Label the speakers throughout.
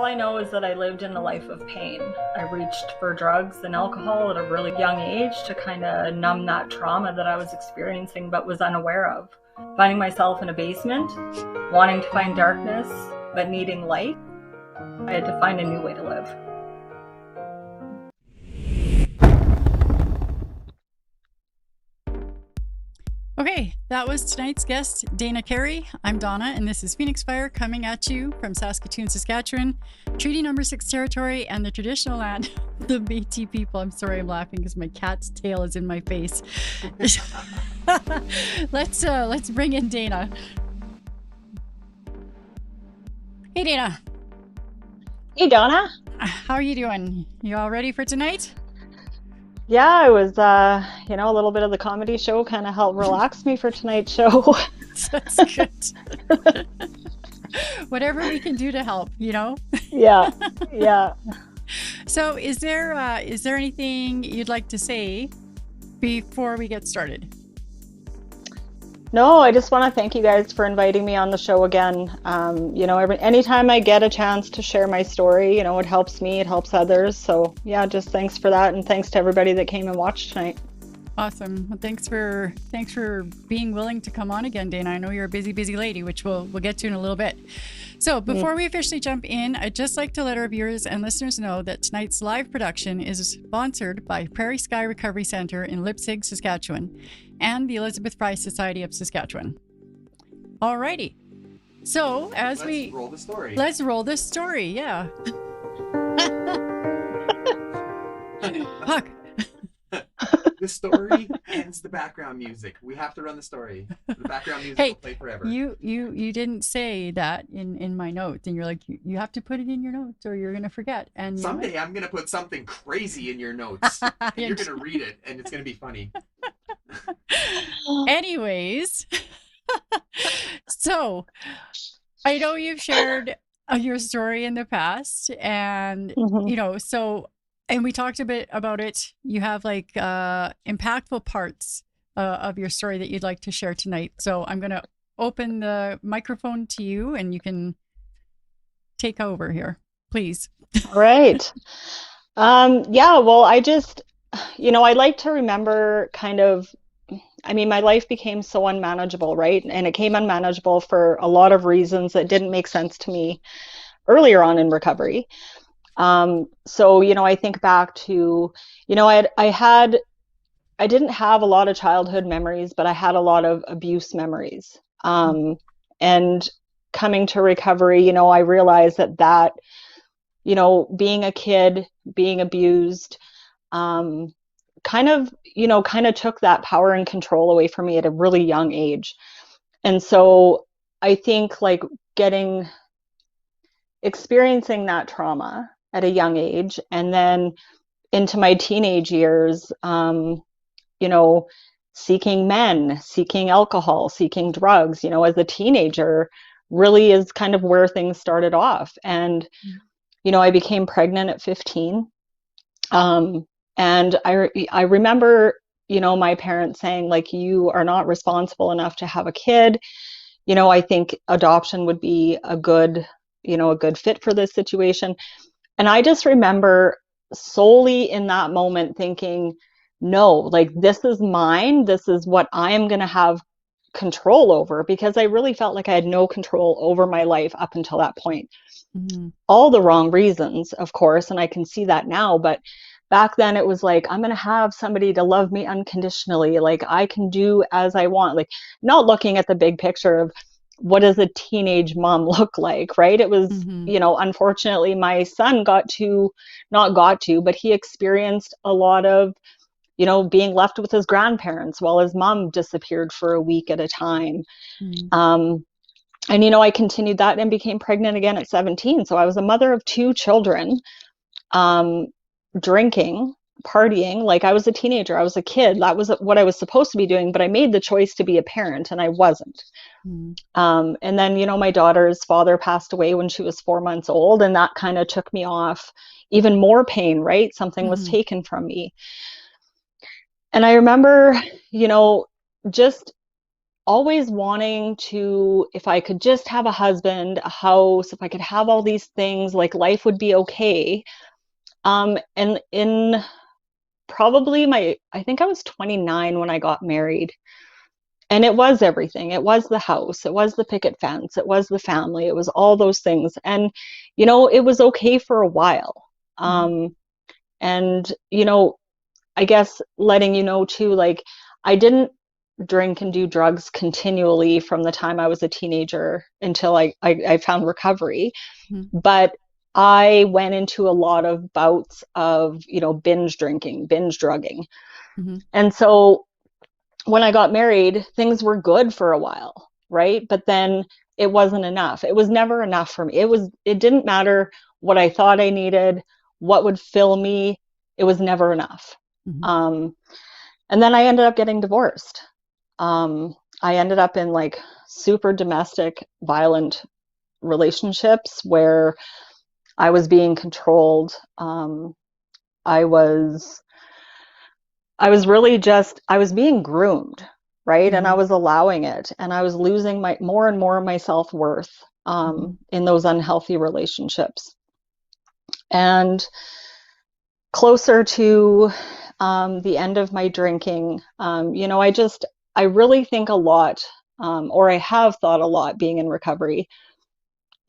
Speaker 1: All I know is that I lived in a life of pain. I reached for drugs and alcohol at a really young age to kind of numb that trauma that I was experiencing but was unaware of. Finding myself in a basement, wanting to find darkness, but needing light, I had to find a new way to live.
Speaker 2: Okay, that was tonight's guest, Daina Kary. I'm Donna, and this is Phoenix Fire coming at you from Saskatoon, Saskatchewan, Treaty Number 6 territory, and the traditional land of the Métis people. I'm sorry, I'm laughing because my cat's tail is in my face. Let's bring in Daina. Hey, Daina.
Speaker 3: Hey, Donna.
Speaker 2: How are you doing? You all ready for tonight?
Speaker 3: Yeah, I was, a little bit of the comedy show kind of helped relax me for tonight's show.
Speaker 2: That's good. Whatever we can do to help,
Speaker 3: Yeah, yeah.
Speaker 2: So is there anything you'd like to say before we get started?
Speaker 3: No, I just want to thank you guys for inviting me on the show again. Anytime I get a chance to share my story, it helps me, it helps others. So yeah, just thanks for that, and thanks to everybody that came and watched tonight.
Speaker 2: Awesome. Well, thanks for being willing to come on again, Daina. I know you're a busy lady, which we'll get to in a little bit. So before we officially jump in, I'd just like to let our viewers and listeners know that tonight's live production is sponsored by Prairie Sky Recovery Center in Leipzig, Saskatchewan, and the Elizabeth Fry Society of Saskatchewan. Alrighty. So let's roll the story. Let's roll the story. Yeah. Fuck.
Speaker 4: The story ends the background music. We have to run the story. The background music will play forever.
Speaker 2: You didn't say that in my notes, and you're like, you have to put it in your notes or you're gonna forget. And
Speaker 4: someday I'm gonna put something crazy in your notes. And you're gonna read it and it's gonna be funny.
Speaker 2: Anyways, so I know you've shared your story in the past, and and we talked a bit about it. You have impactful parts of your story that you'd like to share tonight. So I'm going to open the microphone to you and you can take over here, please.
Speaker 3: All right. Well, I just, I like to remember my life became so unmanageable, right? And it came unmanageable for a lot of reasons that didn't make sense to me earlier on in recovery. I think back to, I didn't have a lot of childhood memories, but I had a lot of abuse memories. And coming to recovery, I realized that, being a kid, being abused, kind of took that power and control away from me at a really young age. And so I think experiencing that trauma at a young age, and then into my teenage years, seeking men, seeking alcohol, seeking drugs, as a teenager really is kind of where things started off. And, I became pregnant at 15. And I remember, my parents saying, you are not responsible enough to have a kid. I think adoption would be a good fit for this situation. And I just remember solely in that moment thinking, no, this is mine. This is what I am going to have control over, because I really felt like I had no control over my life up until that point. Mm-hmm. All the wrong reasons, of course, and I can see that now. But back then it was I'm going to have somebody to love me unconditionally. I can do as I want, not looking at the big picture of what does a teenage mom look like, right? It was, unfortunately, my son but he experienced a lot of, being left with his grandparents while his mom disappeared for a week at a time. And, I continued that and became pregnant again at 17. So I was a mother of 2 children, drinking, partying. I was a teenager. I was a kid. That was what I was supposed to be doing, but I made the choice to be a parent and I wasn't. And then, my daughter's father passed away when she was 4 months old, and that kind of took me off even more pain, right? Something was taken from me. And I remember, just always wanting to, if I could just have a husband, a house, if I could have all these things, like life would be okay. And in probably I think I was 29 when I got married. And it was everything. It was the house, it was the picket fence, it was the family, it was all those things. And, it was okay for a while. And, I guess letting you know too, like, I didn't drink and do drugs continually from the time I was a teenager until I found recovery. But I went into a lot of bouts of, binge drinking, binge drugging. And so when I got married, things were good for a while, right? But then it wasn't enough. It was never enough for me. It didn't matter what I thought I needed, what would fill me. It was never enough. And then I ended up getting divorced. I ended up in like super domestic, violent relationships where I was being controlled. I was really I was being groomed, right? And I was allowing it, and I was losing more and more of my self-worth in those unhealthy relationships. And closer to the end of my drinking, I really think a lot, or I have thought a lot being in recovery,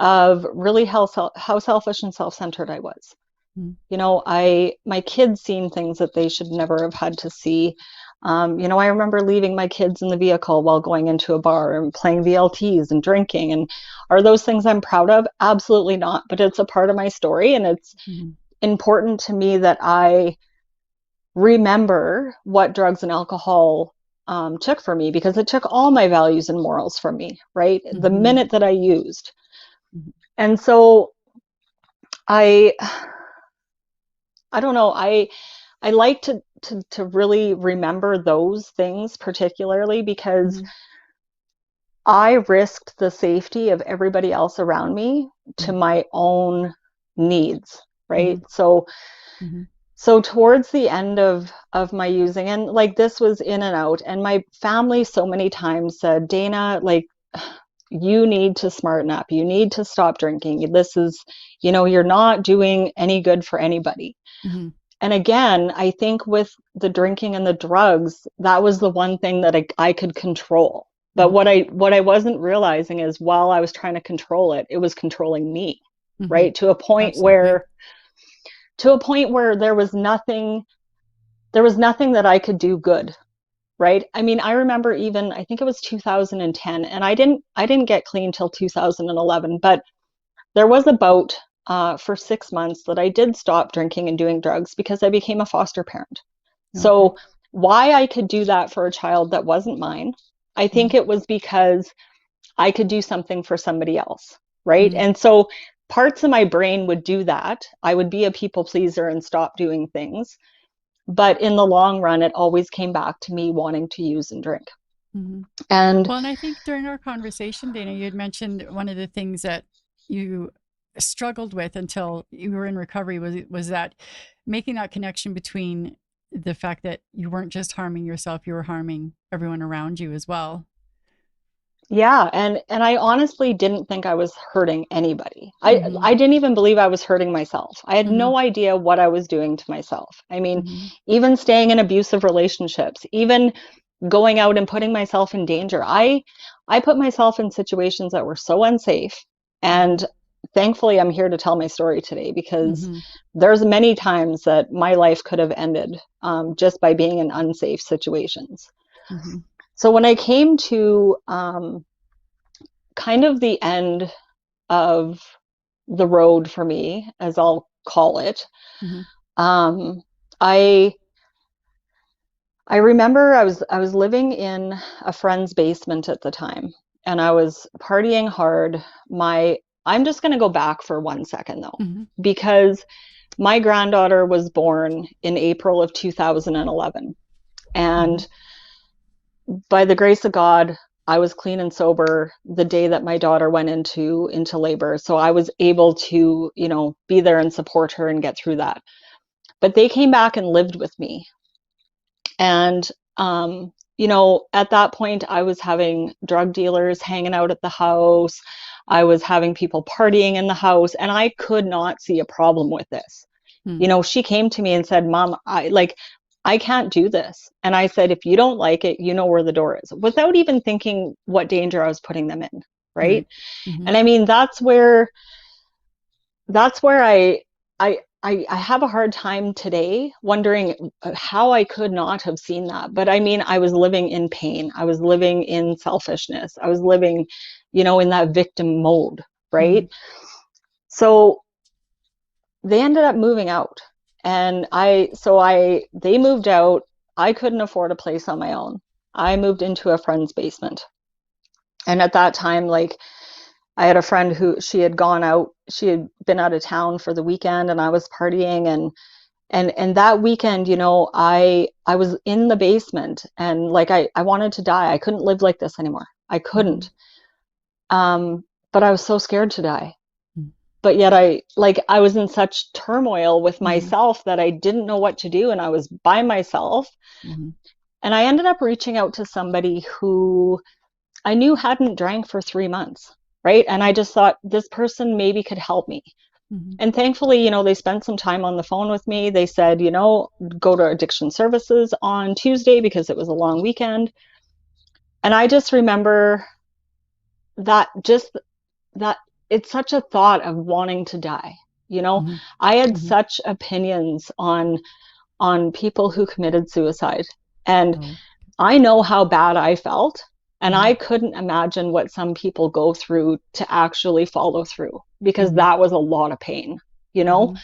Speaker 3: of really how selfish and self-centered I was. My kids seen things that they should never have had to see. I remember leaving my kids in the vehicle while going into a bar and playing VLTs and drinking. And are those things I'm proud of? Absolutely not. But it's a part of my story, and it's important to me that I remember what drugs and alcohol took for me, because it took all my values and morals from me, right? The minute that I used. And so I don't know, I like to really remember those things particularly, because I risked the safety of everybody else around me to my own needs, right? So towards the end of my using, and like this was in and out, and my family so many times said, Daina, like, you need to smarten up. You need to stop drinking. This is, you're not doing any good for anybody. And again, I think with the drinking and the drugs, that was the one thing that I could control. But what I wasn't realizing is, while I was trying to control it, it was controlling me, right? To a point where there was nothing that I could do good. Right. I mean, I remember even, I think it was 2010, and I didn't get clean till 2011, but there was a bout for 6 months that I did stop drinking and doing drugs because I became a foster parent. So why I could do that for a child that wasn't mine, I think it was because I could do something for somebody else. Right. And so parts of my brain would do that. I would be a people pleaser and stop doing things. But in the long run, it always came back to me wanting to use and drink. And
Speaker 2: I think during our conversation, Daina, you had mentioned one of the things that you struggled with until you were in recovery was that making that connection between the fact that you weren't just harming yourself, you were harming everyone around you as well.
Speaker 3: Yeah, and I honestly didn't think I was hurting anybody. I didn't even believe I was hurting myself. I had no idea what I was doing to myself. I mean, even staying in abusive relationships, even going out and putting myself in danger. I put myself in situations that were so unsafe, and thankfully I'm here to tell my story today, because there's many times that my life could have ended just by being in unsafe situations. So when I came to kind of the end of the road for me, as I'll call it, I remember I was living in a friend's basement at the time, and I was partying hard. I'm just going to go back for 1 second though, because my granddaughter was born in April of 2011, and by the grace of God, I was clean and sober the day that my daughter went into labor. So I was able to, be there and support her and get through that. But they came back and lived with me. And you know, at that point, I was having drug dealers hanging out at the house. I was having people partying in the house, and I could not see a problem with this. You know, she came to me and said, Mom, I can't do this. And I said, if you don't like it, you know where the door is, without even thinking what danger I was putting them in. Right. And I mean, that's where I have a hard time today wondering how I could not have seen that. But I mean, I was living in pain. I was living in selfishness. I was living, you know, in that victim mode, right? So they ended up moving out. And they moved out. I couldn't afford a place on my own. I moved into a friend's basement. And at that time, like, I had a friend who she had gone out, she had been out of town for the weekend, and I was partying, and that weekend, you know, I was in the basement, and like I wanted to die. I couldn't live like this anymore. I couldn't. But I was so scared to die. But yet I was in such turmoil with myself that I didn't know what to do, and I was by myself. And I ended up reaching out to somebody who I knew hadn't drank for 3 months. Right. And I just thought this person maybe could help me. And thankfully, you know, they spent some time on the phone with me. They said, you know, go to addiction services on Tuesday because it was a long weekend. And I just remember that it's such a thought of wanting to die. You know, I had such opinions on people who committed suicide. And I know how bad I felt. And I couldn't imagine what some people go through to actually follow through, because that was a lot of pain, you know?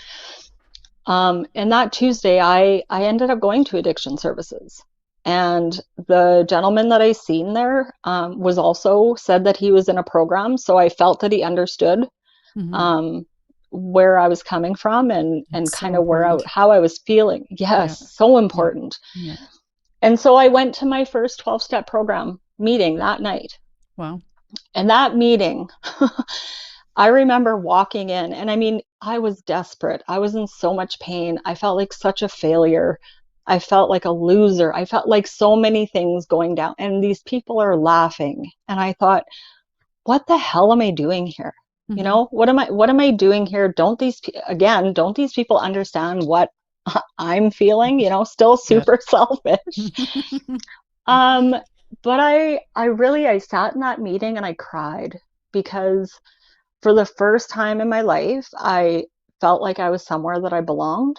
Speaker 3: And that Tuesday, I ended up going to addiction services. And the gentleman that I seen there was also said that he was in a program. So I felt that he understood where I was coming from and kind of how I was feeling. Yes, so important. And so I went to my first 12-step program meeting that night.
Speaker 2: Wow.
Speaker 3: And that meeting, I remember walking in, and I mean, I was desperate. I was in so much pain. I felt like such a failure. I felt like a loser. I felt like so many things going down, and these people are laughing. And I thought, what the hell am I doing here? You know, what am I doing here? Don't these people understand what I'm feeling? You know, still super selfish. But I sat in that meeting and I cried, because for the first time in my life, I felt like I was somewhere that I belonged.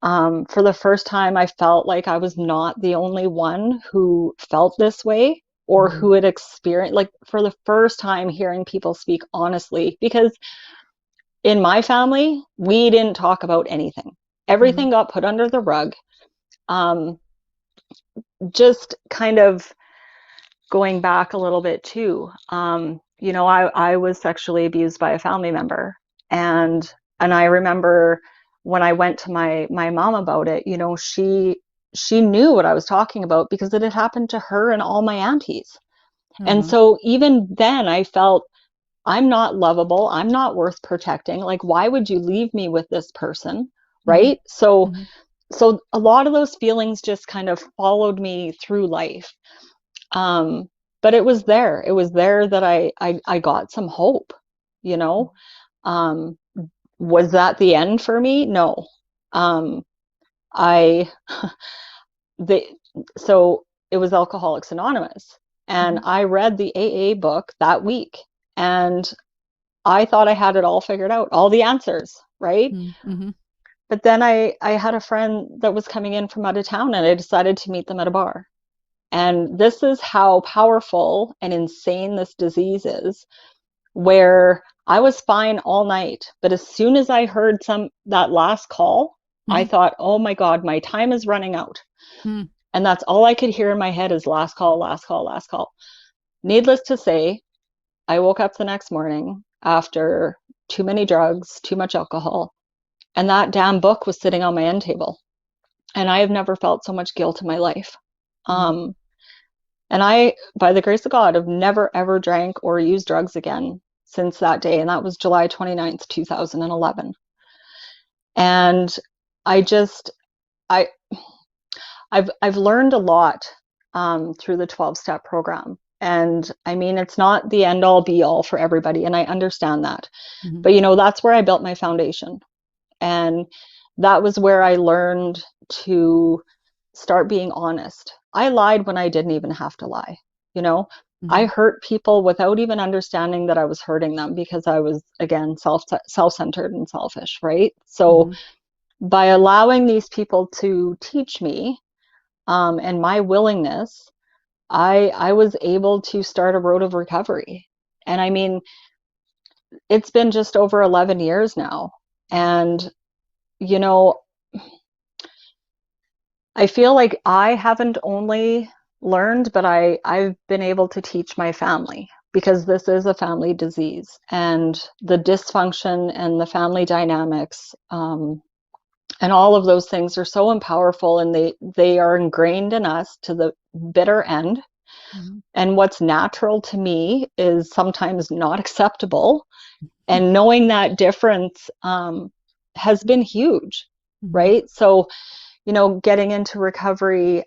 Speaker 3: For the first time, I felt like I was not the only one who felt this way, or who had experienced, like, for the first time hearing people speak honestly, because in my family, we didn't talk about anything. Everything got put under the rug. Just kind of going back a little bit too, you know, I was sexually abused by a family member, and I remember when I went to my mom about it, you know, she knew what I was talking about because it had happened to her and all my aunties. And so even then I felt, I'm not lovable, I'm not worth protecting. Like, why would you leave me with this person? Right? So a lot of those feelings just kind of followed me through life. But it was there that I got some hope, you know. Was that the end for me? No. I so it was Alcoholics Anonymous, and I read the AA book that week, and I thought I had it all figured out, all the answers, right? But then I had a friend that was coming in from out of town, and I decided to meet them at a bar. And this is how powerful and insane this disease is, where I was fine all night, but as soon as I heard that last call, I thought, oh my God, my time is running out. And that's all I could hear in my head is last call, last call, last call. Needless to say, I woke up the next morning after too many drugs, too much alcohol, and that damn book was sitting on my end table. And I have never felt so much guilt in my life. And I, by the grace of God, have never, ever drank or used drugs again since that day. And that was July 29th, 2011. And I've learned a lot through the 12-step program. And I mean, it's not the end all be all for everybody. And I understand that.
Speaker 2: Mm-hmm.
Speaker 3: But, you know, that's where I built my foundation. And that was where I learned to start being honest. I lied when I didn't even have to lie. You know,
Speaker 2: Mm-hmm.
Speaker 3: I hurt people without even understanding that I was hurting them because I was, again, self-centered and selfish, right? So
Speaker 2: Mm-hmm.
Speaker 3: by allowing these people to teach me, and my willingness, I was able to start a road of recovery. And I mean, it's been just over 11 years now. And, you know, I feel like I haven't only learned, but I've been able to teach my family, because this is a family disease, and the dysfunction and the family dynamics, and all of those things are so powerful, and they are ingrained in us to the bitter end.
Speaker 2: Mm-hmm.
Speaker 3: And what's natural to me is sometimes not acceptable. And knowing that difference has been huge,
Speaker 2: Mm-hmm.
Speaker 3: right? So, you know, getting into recovery,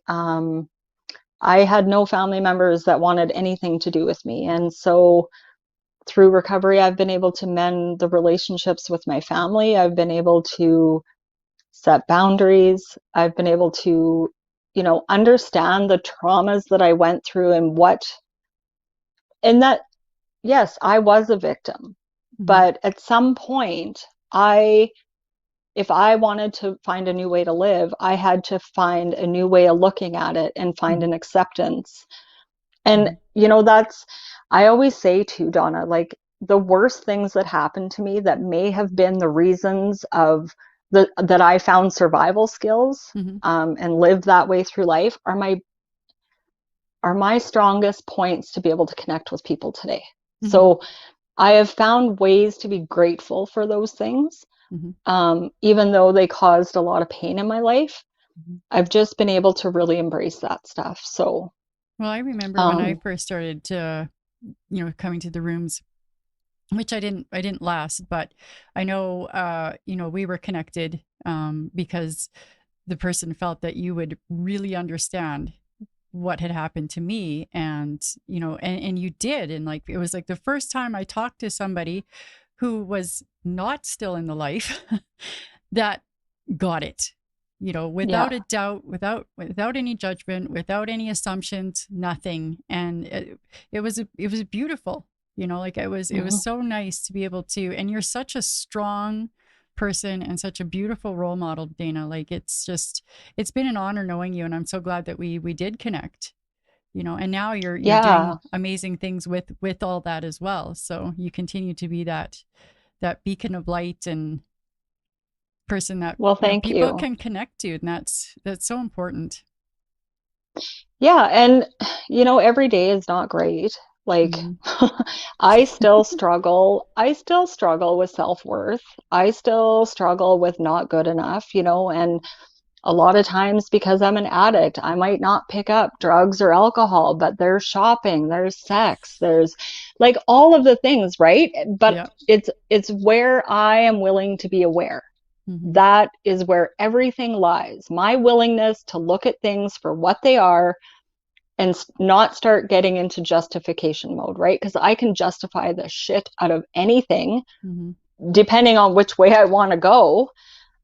Speaker 3: I had no family members that wanted anything to do with me. And so through recovery, I've been able to mend the relationships with my family. I've been able to set boundaries. I've been able to, you know, understand the traumas that I went through and that, yes, I was a victim.
Speaker 2: Mm-hmm.
Speaker 3: But at some point, if I wanted to find a new way to live, I had to find a new way of looking at it and find an acceptance. And, you know, I always say to Donna, like, the worst things that happened to me that may have been the reasons that I found survival skills, and lived that way through life are my strongest points to be able to connect with people today.
Speaker 2: Mm-hmm.
Speaker 3: So I have found ways to be grateful for those things. Even though they caused a lot of pain in my life, I've just been able to really embrace that stuff. So,
Speaker 2: well, I remember when I first started to, you know, coming to the rooms, which I didn't last, but I know, you know, we were connected because the person felt that you would really understand what had happened to me. And, you know, and you did. And like, it was like the first time I talked to somebody who was not still in the life that got it, you know, without a doubt, without any judgment, without any assumptions, nothing. And it was beautiful, you know, like it was so nice to be able to, and you're such a strong person and such a beautiful role model, Daina. Like it's been an honor knowing you, and I'm so glad that we did connect, you know, and now you're doing amazing things with all that as well. So you continue to be that beacon of light and person that,
Speaker 3: well,
Speaker 2: you know,
Speaker 3: thank
Speaker 2: people
Speaker 3: you.
Speaker 2: can connect to, and that's so important.
Speaker 3: Yeah, and you know, every day is not great. Like, I still struggle. I still struggle with self-worth. I still struggle with not good enough, you know, and a lot of times because I'm an addict, I might not pick up drugs or alcohol, but there's shopping, there's sex, there's like all of the things, right? But it's where I am willing to be aware. That is where everything lies. My willingness to look at things for what they are and not start getting into justification mode, right? Because I can justify the shit out of anything, depending on which way I want to go.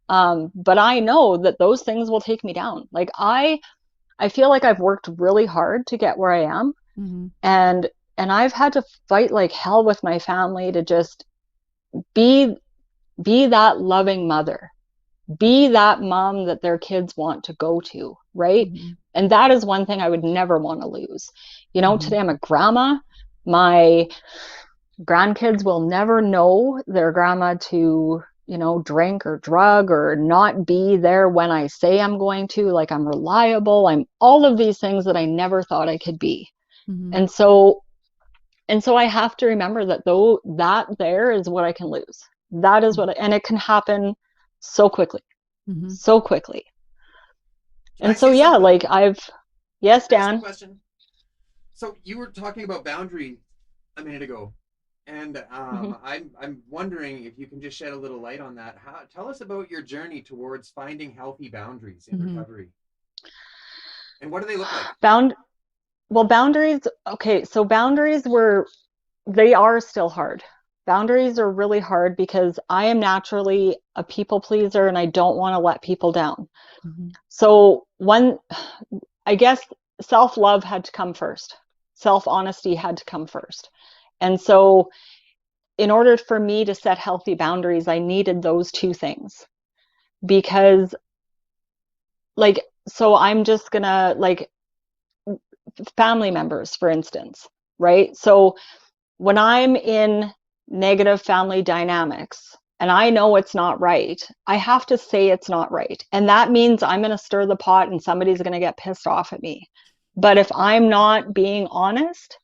Speaker 3: But I know that those things will take me down. Like I feel like I've worked really hard to get where I am. And I've had to fight like hell with my family to just be that loving mother, be that mom that their kids want to go to, right? And that is one thing I would never want to lose. You know, today I'm a grandma. My grandkids will never know their grandma to, you know, drink or drug or not be there when I say I'm going to. Like, I'm reliable. I'm all of these things that I never thought I could be. And so I have to remember that though that there is what I can lose. That is and it can happen so quickly, so quickly. And so, yeah, like yes, Dan.
Speaker 4: Ask a question. So you were talking about boundaries a minute ago, and I'm wondering if you can just shed a little light on that. Tell us about your journey towards finding healthy boundaries in recovery. And what do they look like?
Speaker 3: Boundaries. Okay, so they are still hard. Boundaries are really hard because I am naturally a people pleaser and I don't want to let people down.
Speaker 2: Mm-hmm.
Speaker 3: So I guess self-love had to come first. Self-honesty had to come first. And so in order for me to set healthy boundaries, I needed those two things. Because so I'm just gonna family members, for instance, right? So when I'm in negative family dynamics and I know it's not right, I have to say it's not right. And that means I'm going to stir the pot and somebody's going to get pissed off at me. But if I'm not being honest,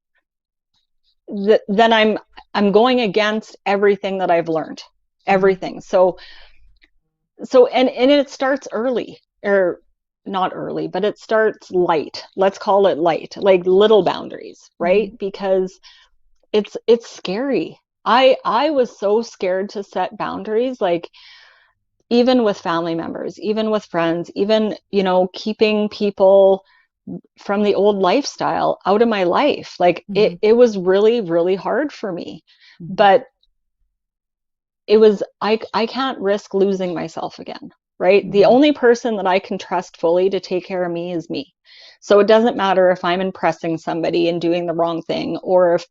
Speaker 3: then I'm going against everything that I've learned. Everything. So and it starts early, or not early, but it starts light. Let's call it light, like little boundaries, right?
Speaker 2: Mm-hmm.
Speaker 3: Because it's scary. I was so scared to set boundaries, like even with family members, even with friends, even, keeping people from the old lifestyle out of my life. Like
Speaker 2: Mm-hmm.
Speaker 3: it was really, really hard for me.
Speaker 2: Mm-hmm.
Speaker 3: But it was, I can't risk losing myself again, right? The
Speaker 2: Mm-hmm.
Speaker 3: only person that I can trust fully to take care of me is me. So it doesn't matter if I'm impressing somebody and doing the wrong thing, or if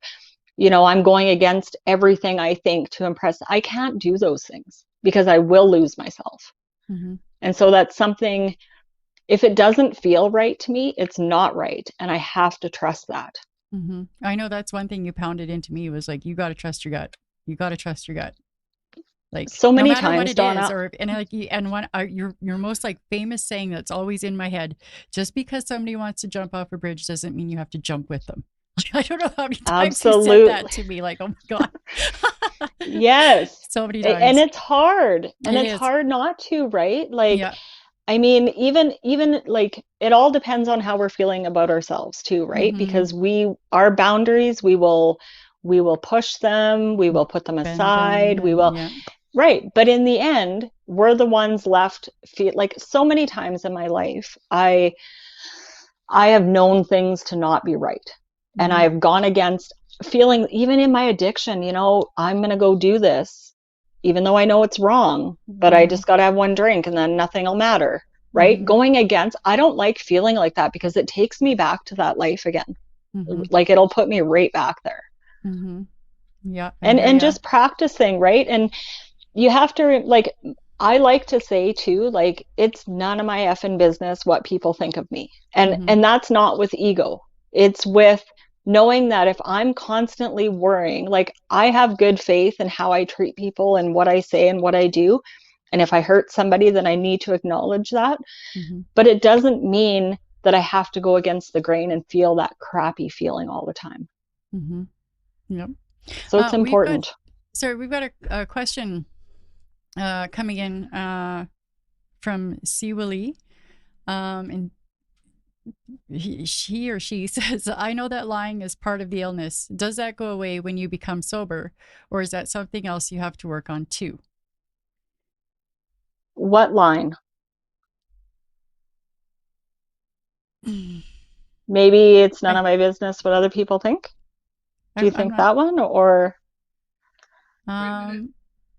Speaker 3: I'm going against everything I think to impress. I can't do those things because I will lose myself.
Speaker 2: Mm-hmm.
Speaker 3: And so that's something, if it doesn't feel right to me, it's not right. And I have to trust that.
Speaker 2: Mm-hmm. I know that's one thing you pounded into me was like, you got to trust your gut. You got to trust your gut. Like
Speaker 3: so many
Speaker 2: no matter
Speaker 3: times,
Speaker 2: what it
Speaker 3: Donna,
Speaker 2: is, and one your most like famous saying that's always in my head: just because somebody wants to jump off a bridge doesn't mean you have to jump with them. I don't know how many times you said that to me. Like, oh my god,
Speaker 3: yes,
Speaker 2: so many times,
Speaker 3: and it's hard, and
Speaker 2: it
Speaker 3: it's
Speaker 2: is
Speaker 3: hard not to, right? Like,
Speaker 2: yeah.
Speaker 3: I mean, even like it all depends on how we're feeling about ourselves too, right?
Speaker 2: Mm-hmm.
Speaker 3: Because our boundaries, we will push them, we will put them
Speaker 2: Bend them,
Speaker 3: aside, we
Speaker 2: and
Speaker 3: will.
Speaker 2: yeah.
Speaker 3: Right. But in the end, we're the ones left feel like so many times in my life, I have known things to not be right. And
Speaker 2: Mm-hmm.
Speaker 3: I've gone against feeling, even in my addiction, I'm going to go do this, even though I know it's wrong, but I
Speaker 2: Mm-hmm.
Speaker 3: just got to have one drink and then nothing will matter. Right.
Speaker 2: Mm-hmm.
Speaker 3: Going against, I don't like feeling like that because it takes me back to that life again.
Speaker 2: Mm-hmm.
Speaker 3: Like it'll put me right back there.
Speaker 2: Mm-hmm. Yeah.
Speaker 3: And just practicing, right? And you have to, like, I like to say too, like, it's none of my effing business what people think of me.
Speaker 2: Mm-hmm.
Speaker 3: And that's not with ego. It's with knowing that if I'm constantly worrying, like, I have good faith in how I treat people and what I say and what I do. And if I hurt somebody, then I need to acknowledge that.
Speaker 2: Mm-hmm.
Speaker 3: But it doesn't mean that I have to go against the grain and feel that crappy feeling all the time.
Speaker 2: Mm-hmm. Yep.
Speaker 3: So it's important.
Speaker 2: We've got a question coming in from Siwali, and he or she says, I know that lying is part of the illness. Does that go away when you become sober, or is that something else you have to work on too?
Speaker 3: What line? Maybe it's none of my business what other people think. Do you think that one, or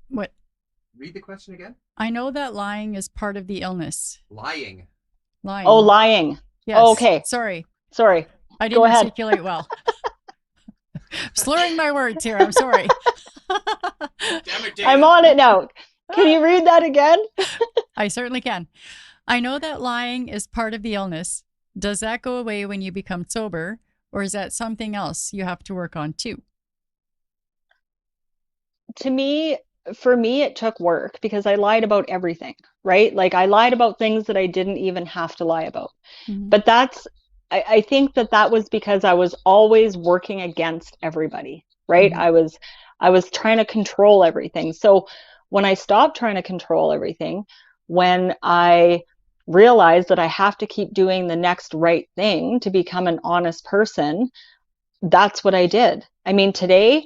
Speaker 2: what?
Speaker 4: Read the question again.
Speaker 2: I know that lying is part of the illness.
Speaker 4: Lying.
Speaker 3: Oh, lying.
Speaker 2: Yes.
Speaker 3: Oh, okay.
Speaker 2: Sorry. I didn't articulate well. Slurring my words here. I'm sorry.
Speaker 4: Damn it, Daina.
Speaker 3: I'm on it now. Can you read that again?
Speaker 2: I certainly can. I know that lying is part of the illness. Does that go away when you become sober, or is that something else you have to work on too?
Speaker 3: For me, it took work because I lied about everything, right? Like I lied about things that I didn't even have to lie about.
Speaker 2: Mm-hmm.
Speaker 3: But I think that was because I was always working against everybody, right?
Speaker 2: Mm-hmm.
Speaker 3: I was trying to control everything. So when I stopped trying to control everything, when I realized that I have to keep doing the next right thing to become an honest person, that's what I did. I mean, today,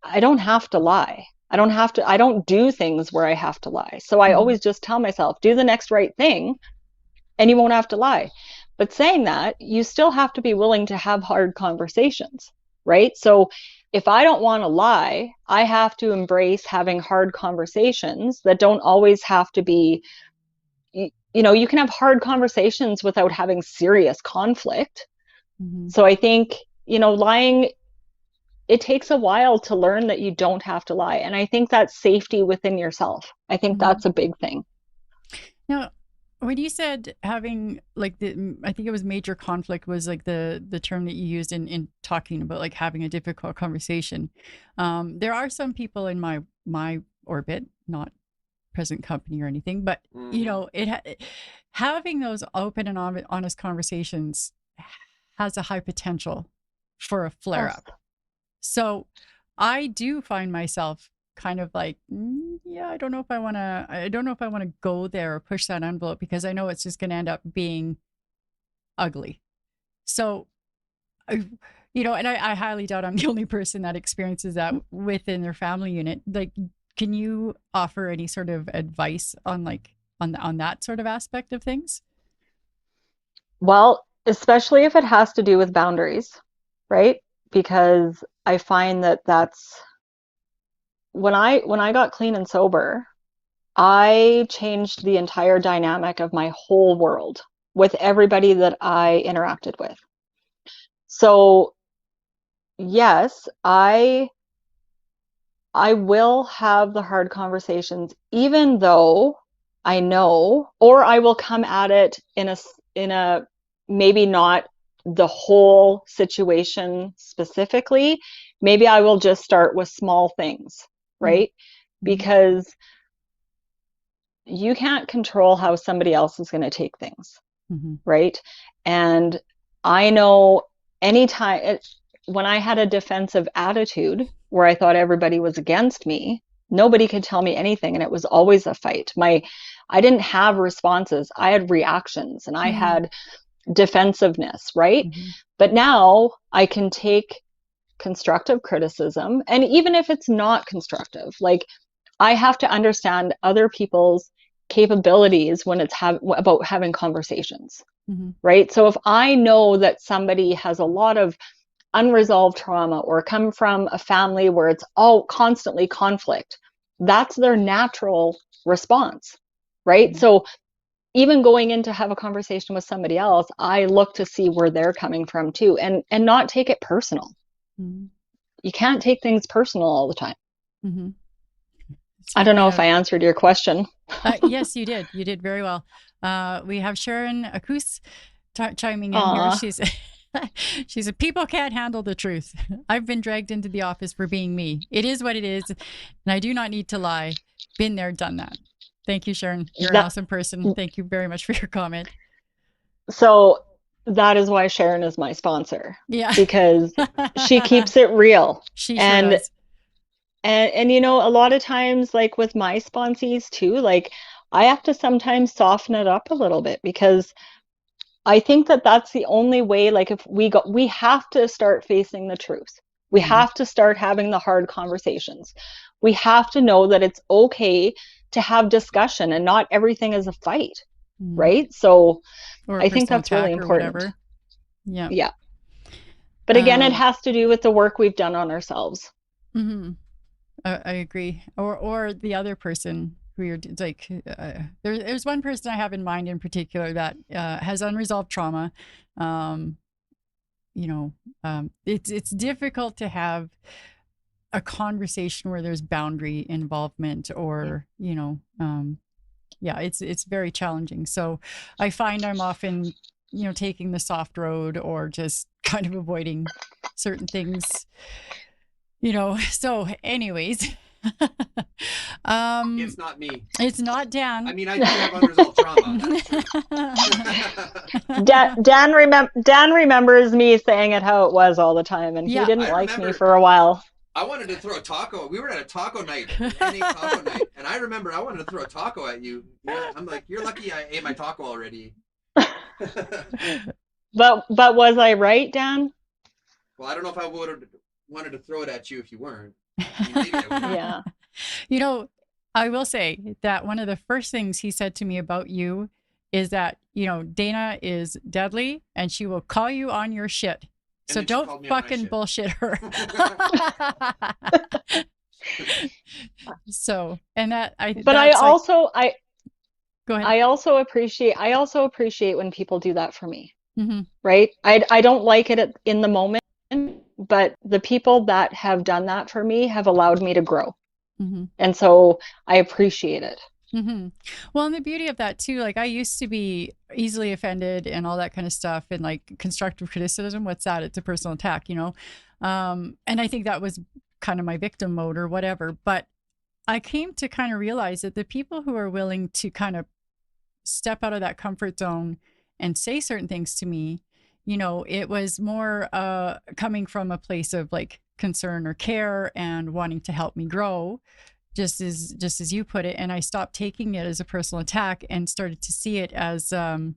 Speaker 3: I don't have to lie. I don't do things where I have to lie. So I always just tell myself, do the next right thing and you won't have to lie. But saying that, you still have to be willing to have hard conversations, right? So if I don't want to lie, I have to embrace having hard conversations that don't always have to be, you know, you can have hard conversations without having serious conflict.
Speaker 2: Mm-hmm.
Speaker 3: So I think, you know, lying, it takes a while to learn that you don't have to lie. And I think that's safety within yourself. I think
Speaker 2: Mm-hmm.
Speaker 3: that's a big thing.
Speaker 2: Now, when you said having like I think it was major conflict was like the term that you used in talking about like having a difficult conversation. There are some people in my orbit, not present company or anything, but you know, having those open and honest conversations has a high potential for a flare up. So I do find myself kind of like, yeah, I don't know if I want to go there or push that envelope, because I know it's just going to end up being ugly. So, you know, and I highly doubt I'm the only person that experiences that within their family unit. Like, can you offer any sort of advice on like on that sort of aspect of things?
Speaker 3: Well, especially if it has to do with boundaries, right? Because I find that that's when I got clean and sober, I changed the entire dynamic of my whole world with everybody that I interacted with. So, yes, I will have the hard conversations, even though I know, or I will come at it in a maybe not the whole situation specifically. Maybe I will just start with small things, right?
Speaker 2: Mm-hmm.
Speaker 3: Because you can't control how somebody else is going to take things,
Speaker 2: mm-hmm.
Speaker 3: right? And I know when I had a defensive attitude where I thought everybody was against me, nobody could tell me anything, and it was always a fight. I didn't have responses. I had reactions, and I had defensiveness, right?
Speaker 2: Mm-hmm.
Speaker 3: But now I can take constructive criticism, and even if it's not constructive, like, I have to understand other people's capabilities when it's about having conversations,
Speaker 2: mm-hmm.
Speaker 3: right? So if I know that somebody has a lot of unresolved trauma or come from a family where it's all constantly conflict, that's their natural response, right?
Speaker 2: Mm-hmm.
Speaker 3: So even going in to have a conversation with somebody else, I look to see where they're coming from too, and not take it personal.
Speaker 2: Mm-hmm.
Speaker 3: You can't take things personal all the time.
Speaker 2: Mm-hmm.
Speaker 3: I don't know if I answered your question.
Speaker 2: Yes, you did. You did very well. We have Sharon Akus chiming in here. She said, people can't handle the truth. I've been dragged into the office for being me. It is what it is, and I do not need to lie. Been there, done that. Thank you, Sharon. You're an awesome person. Thank you very much for your comment.
Speaker 3: So that is why Sharon is my sponsor.
Speaker 2: Yeah.
Speaker 3: Because she keeps it real.
Speaker 2: She sure does.
Speaker 3: And you know, a lot of times, like with my sponsees too, like I have to sometimes soften it up a little bit, because I think that that's the only way. Like, if we have to start facing the truth. We have to start having the hard conversations. We have to know that it's okay to have discussion and not everything is a fight, right? So I think that's really important.
Speaker 2: Yeah.
Speaker 3: Yeah. But again, it has to do with the work we've done on ourselves.
Speaker 2: Mm-hmm. I agree. Or the other person who you're like, there's one person I have in mind in particular that has unresolved trauma. You know, it's difficult to have a conversation where there's boundary involvement, or you know, it's very challenging. So I find I'm often, you know, taking the soft road or just kind of avoiding certain things. You know, so anyways,
Speaker 4: it's not me.
Speaker 2: It's not Dan.
Speaker 4: I mean, I do have unresolved trauma.
Speaker 3: Dan remembers me saying it how it was all the time, and he didn't like me for a while.
Speaker 4: I wanted to throw a taco. We were at a taco night, NA taco night, and I remember I wanted to throw a taco at you. Yeah, I'm like, you're lucky I ate my taco already.
Speaker 3: But was I right, Dan?
Speaker 4: Well, I don't know if I would have wanted to throw it at you if you weren't. I mean, maybe I would.
Speaker 2: Yeah. You know, I will say that one of the first things he said to me about you is that, you know, Daina is deadly and she will call you on your shit. So don't fucking bullshit her. So, and that
Speaker 3: but I also,
Speaker 2: go ahead.
Speaker 3: I also appreciate when people do that for me. Mm-hmm. Right? I don't like it in the moment, but the people that have done that for me have allowed me to grow. Mm-hmm. And so I appreciate it.
Speaker 2: Mm-hmm. Well, and the beauty of that too, like I used to be easily offended and all that kind of stuff, and like constructive criticism, what's that? It's a personal attack, you know? And I think that was kind of my victim mode or whatever. But I came to kind of realize that the people who are willing to kind of step out of that comfort zone and say certain things to me, you know, it was more coming from a place of like concern or care and wanting to help me grow, just as you put it. And I stopped taking it as a personal attack and started to see it as I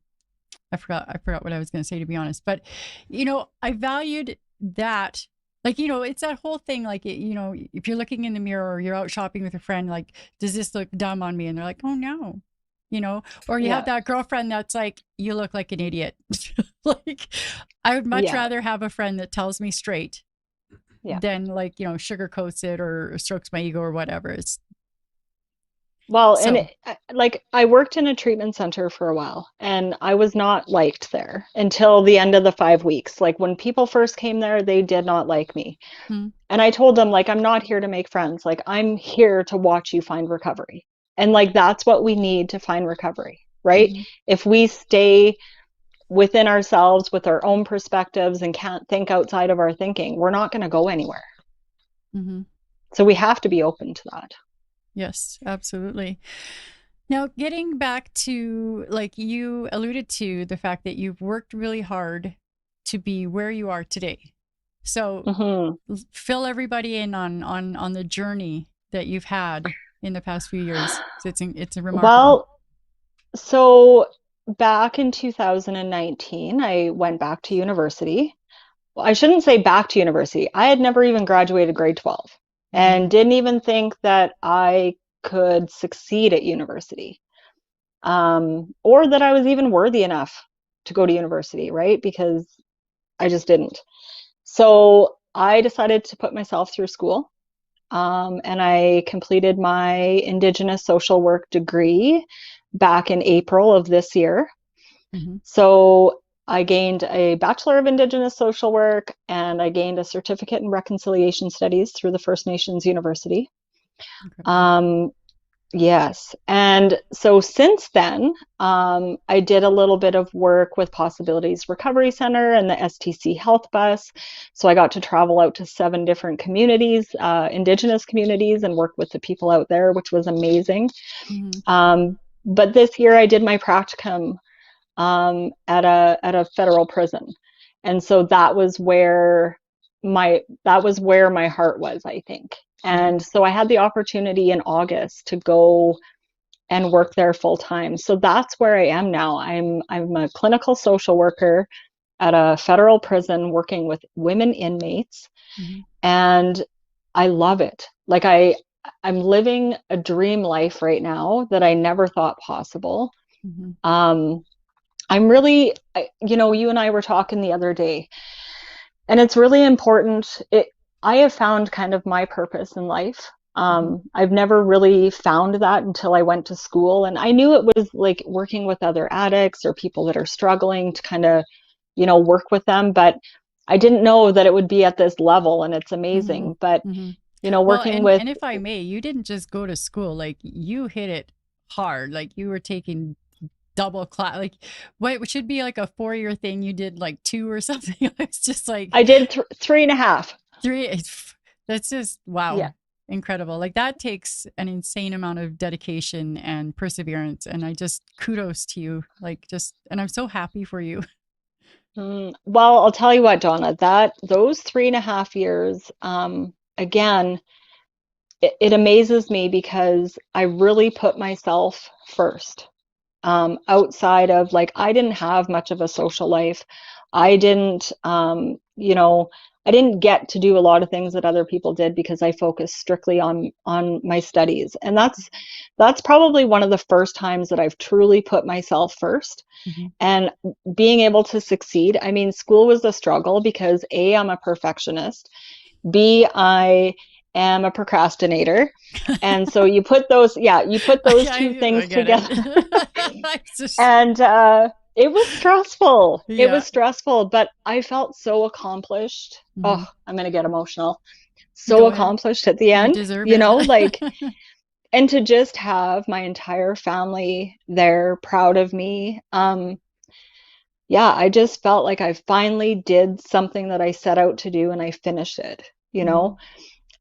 Speaker 2: forgot what I was going to say, to be honest. But you know, I valued that. Like, you know, it's that whole thing, like, you know, if you're looking in the mirror or you're out shopping with a friend, like, does this look dumb on me? And they're like, oh no, you know, or you have that girlfriend that's like, you look like an idiot. Like, I would much rather have a friend that tells me straight than like, you know, sugarcoats it or strokes my ego or whatever. It's
Speaker 3: and like I worked in a treatment center for a while and I was not liked there until the end of the 5 weeks. Like when people first came there, they did not like me. And I told them, like, I'm not here to make friends. Like, I'm here to watch you find recovery. And like, that's what we need to find recovery, right? Mm-hmm. If we stay within ourselves with our own perspectives and can't think outside of our thinking, we're not going to go anywhere. Mm-hmm. So we have to be open to that.
Speaker 2: Yes, absolutely. Now, getting back to, like, you alluded to the fact that you've worked really hard to be where you are today. So fill everybody in on the journey that you've had in the past few years. It's a remarkable.
Speaker 3: Well, so back in 2019, I went back to university. Well, I shouldn't say back to university. I had never even graduated grade 12 and didn't even think that I could succeed at university, or that I was even worthy enough to go to university, right? Because I just didn't. So I decided to put myself through school, and I completed my Indigenous Social Work degree back in April of this year. Mm-hmm. So I gained a Bachelor of Indigenous Social Work and I gained a Certificate in Reconciliation Studies through the First Nations University. Okay. Yes. And so since then, I did a little bit of work with Possibilities Recovery Center and the STC Health Bus. So I got to travel out to 7 different communities, Indigenous communities, and work with the people out there, which was amazing. Mm-hmm. But this year I did my practicum at a federal prison. And so that was where my heart was, I think. And so I had the opportunity in August to go and work there full time. So that's where I am now. I'm a clinical social worker at a federal prison working with women inmates. Mm-hmm. And I love it. Like I'm living a dream life right now that I never thought possible. Mm-hmm. I'm really, you know, you and I were talking the other day, and it's really important. I have found kind of my purpose in life. I've never really found that until I went to school, and I knew it was like working with other addicts or people that are struggling to kind of, you know, work with them. But I didn't know that it would be at this level, and it's amazing. But, you know, working with...
Speaker 2: And if I may, you didn't just go to school, like you hit it hard, like you were taking double class, like what should be like a 4-year thing, you did like 2 or something. It's just like
Speaker 3: I did 3.5.
Speaker 2: 3. That's just wow. Yeah. Incredible. Like that takes an insane amount of dedication and perseverance, and I just kudos to you, like just, and I'm so happy for you.
Speaker 3: Well, I'll tell you what, Donna, those 3.5 years, again, it amazes me because I really put myself first. Outside of, like, I didn't have much of a social life. I didn't, you know, I didn't get to do a lot of things that other people did because I focused strictly on my studies. And that's probably one of the first times that I've truly put myself first.
Speaker 2: Mm-hmm.
Speaker 3: And being able to succeed, I mean, school was a struggle because A, I'm a perfectionist. B, I am a procrastinator. And so you put those two things together. And it was stressful.
Speaker 2: Yeah.
Speaker 3: It was stressful, but I felt so accomplished.
Speaker 2: Mm-hmm.
Speaker 3: Oh, I'm going to get emotional. So accomplished at the end, you know, like, and to just have my entire family there proud of me. Yeah, I just felt like I finally did something that I set out to do and I finished it, you know?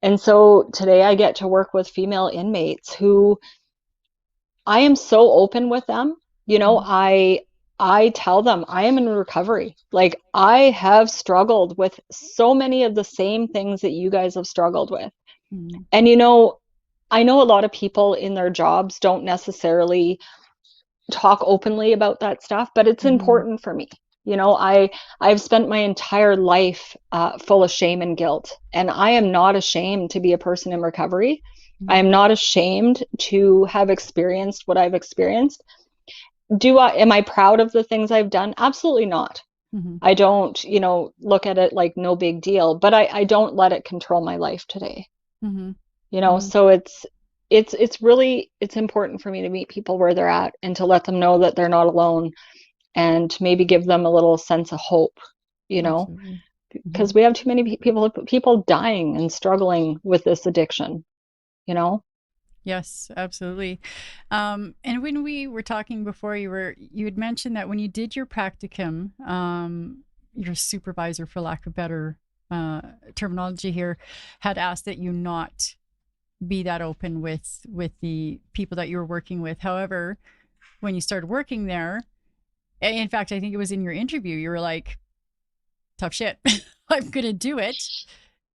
Speaker 3: And so today I get to work with female inmates who I am so open with them. You know, I tell them I am in recovery. Like I have struggled with so many of the same things that you guys have struggled with. And you know, I know a lot of people in their jobs don't necessarily talk openly about that stuff, but it's important for me. You know, I've spent my entire life full of shame and guilt, and I am not ashamed to be a person in recovery. I am not ashamed to have experienced what I've experienced. Am I proud of the things I've done? Absolutely not. I don't, you know, look at it like no big deal, but I don't let it control my life today. You know, so it's really important for me to meet people where they're at and to let them know that they're not alone and maybe give them a little sense of hope, you know, because we have too many people dying and struggling with this addiction, you know.
Speaker 2: Yes, absolutely. And when we were talking before, you had mentioned that when you did your practicum, your supervisor, for lack of better terminology here, had asked that you not be that open with the people that you were working with. However, when you started working there, in fact, I think it was in your interview, you were like, tough shit, I'm going to do it.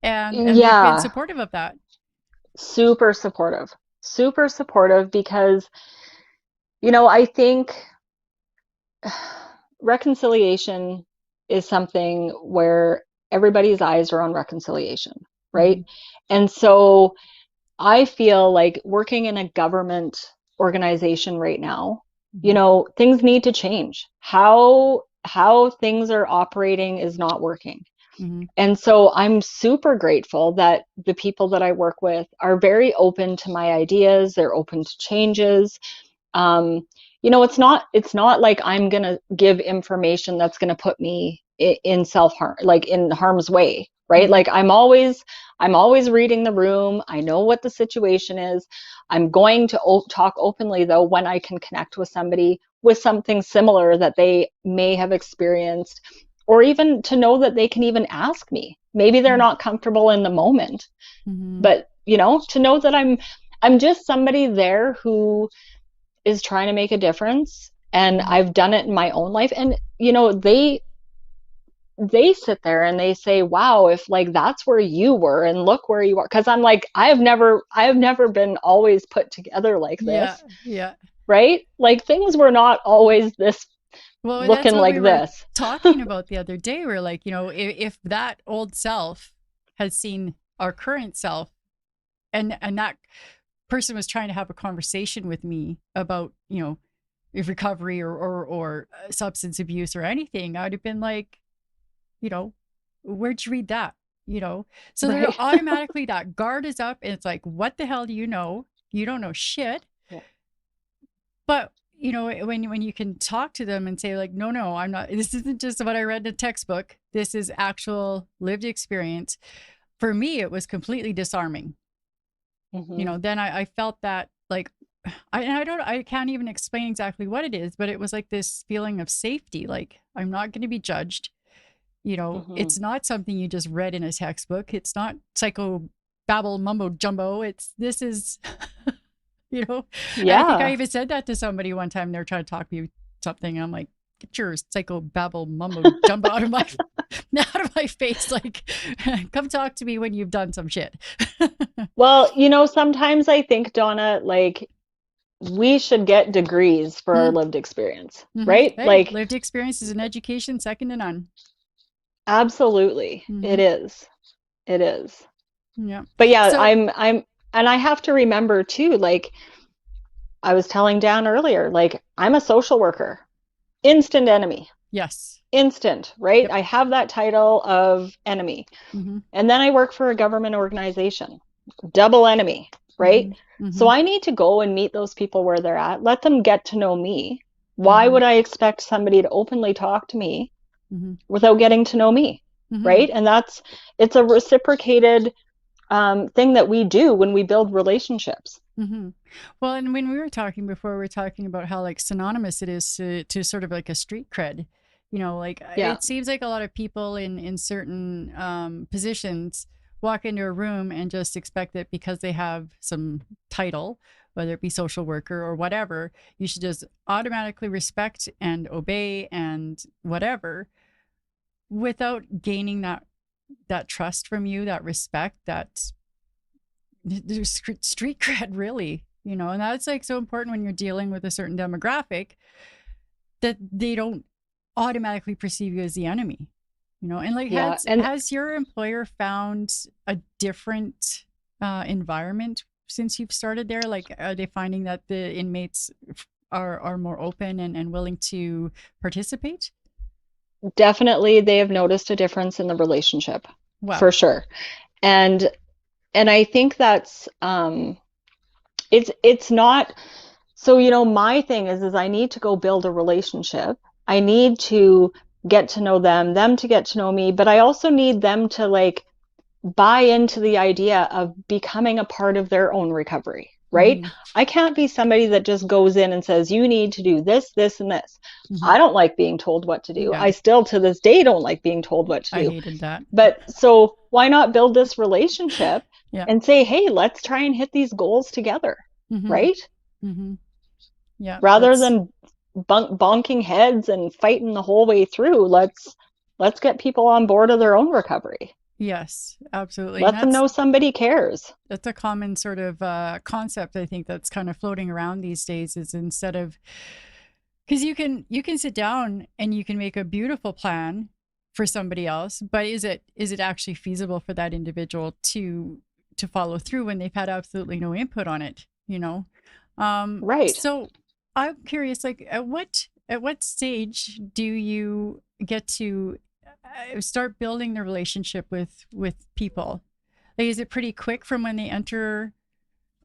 Speaker 2: And they've been supportive of that.
Speaker 3: Super supportive because, you know, I think reconciliation is something where everybody's eyes are on reconciliation, right? And so I feel like working in a government organization right now, you know, things need to change. How things are operating is not working. And so I'm super grateful that the people that I work with are very open to my ideas. They're open to changes. You know, it's not like I'm going to give information that's going to put me in self-harm, like in harm's way, right? Like I'm always reading the room. I know what the situation is. I'm going to talk openly though when I can connect with somebody with something similar that they may have experienced, or even to know that they can even ask me. Maybe they're not comfortable in the moment, but you know, to know that I'm just somebody there who is trying to make a difference, and I've done it in my own life. And you know, they sit there and they say, wow, if like that's where you were and look where you are. Because I'm like, I have never been always put together like this. Right? Like things were not always this looking like this.
Speaker 2: Talking about the other day, we're like, you know, if that old self had seen our current self, and that person was trying to have a conversation with me about, you know, if recovery or substance abuse or anything, I'd have been like, you know, where'd you read that? You know, so they're automatically, that guard is up, and it's like, what the hell do you know? You don't know shit. But you know, when you can talk to them and say like, no, I'm not, this isn't just what I read in a textbook. This is actual lived experience. For me, it was completely disarming. You know, then I felt that like, I can't even explain exactly what it is, but it was like this feeling of safety. Like I'm not going to be judged. You know, it's not something you just read in a textbook. It's not psycho babble mumbo jumbo. This is, you know, and I think I even said that to somebody one time. They were trying to talk me something. And I'm like, get your psycho babble mumbo jumbo out of my face. Like, come talk to me when you've done some shit.
Speaker 3: Well, you know, sometimes I think, Donna, like we should get degrees for our lived experience, right?
Speaker 2: Hey,
Speaker 3: like
Speaker 2: lived experience is an education second to none.
Speaker 3: Absolutely. It is. It is.
Speaker 2: Yeah.
Speaker 3: But yeah,
Speaker 2: So,
Speaker 3: and I have to remember too, like I was telling Dan earlier, like I'm a social worker, instant enemy,
Speaker 2: yes.
Speaker 3: instant, right?
Speaker 2: Yep.
Speaker 3: I have that title of enemy.
Speaker 2: Mm-hmm.
Speaker 3: And then I work for a government organization, double enemy, right?
Speaker 2: Mm-hmm.
Speaker 3: So
Speaker 2: Mm-hmm.
Speaker 3: I need to go and meet those people where they're at, let them get to know me. Why
Speaker 2: Mm-hmm.
Speaker 3: would I expect somebody to openly talk to me
Speaker 2: Mm-hmm.
Speaker 3: without getting to know me?
Speaker 2: Mm-hmm.
Speaker 3: Right? And it's a reciprocated thing that we do when we build relationships.
Speaker 2: Mm-hmm. Well, and when we were talking before, we were talking about how like synonymous it is to sort of like a street cred. You know, like
Speaker 3: Yeah.
Speaker 2: it seems like a lot of people in certain positions walk into a room and just expect that because they have some title, whether it be social worker or whatever, you should just automatically respect and obey and whatever, without gaining that trust from you, that respect, that there's street cred, really, you know. And that's like so important when you're dealing with a certain demographic, that they don't automatically perceive you as the enemy, you know. And like,
Speaker 3: Yeah.
Speaker 2: has your employer found a different environment since you've started there? Like, are they finding that the inmates are more open and willing to participate?
Speaker 3: Definitely they have noticed a difference in the relationship,
Speaker 2: Wow.
Speaker 3: for sure. And I think that's it's not, so you know, my thing is I need to go build a relationship. I need to get to know them to get to know me, but I also need them to like buy into the idea of becoming a part of their own recovery, right?
Speaker 2: Mm-hmm.
Speaker 3: I can't be somebody that just goes in and says, you need to do this, this, and this.
Speaker 2: Mm-hmm.
Speaker 3: I don't like being told what to do.
Speaker 2: Yeah.
Speaker 3: I still to this day don't like being told what to
Speaker 2: I
Speaker 3: do.
Speaker 2: hated that.
Speaker 3: But so why not build this relationship
Speaker 2: Yeah.
Speaker 3: and say, hey, let's try and hit these goals together,
Speaker 2: Mm-hmm.
Speaker 3: right?
Speaker 2: Mm-hmm. Yeah.
Speaker 3: Rather than bonking heads and fighting the whole way through, let's get people on board of their own recovery.
Speaker 2: Yes, absolutely.
Speaker 3: Let them know somebody cares.
Speaker 2: That's a common sort of concept, I think, that's kind of floating around these days, is instead of, because you can sit down and you can make a beautiful plan for somebody else, but is it actually feasible for that individual to follow through when they've had absolutely no input on it, you know?
Speaker 3: Right.
Speaker 2: So I'm curious, like at what stage do you get to start building the relationship with people? Like, is it pretty quick from when they enter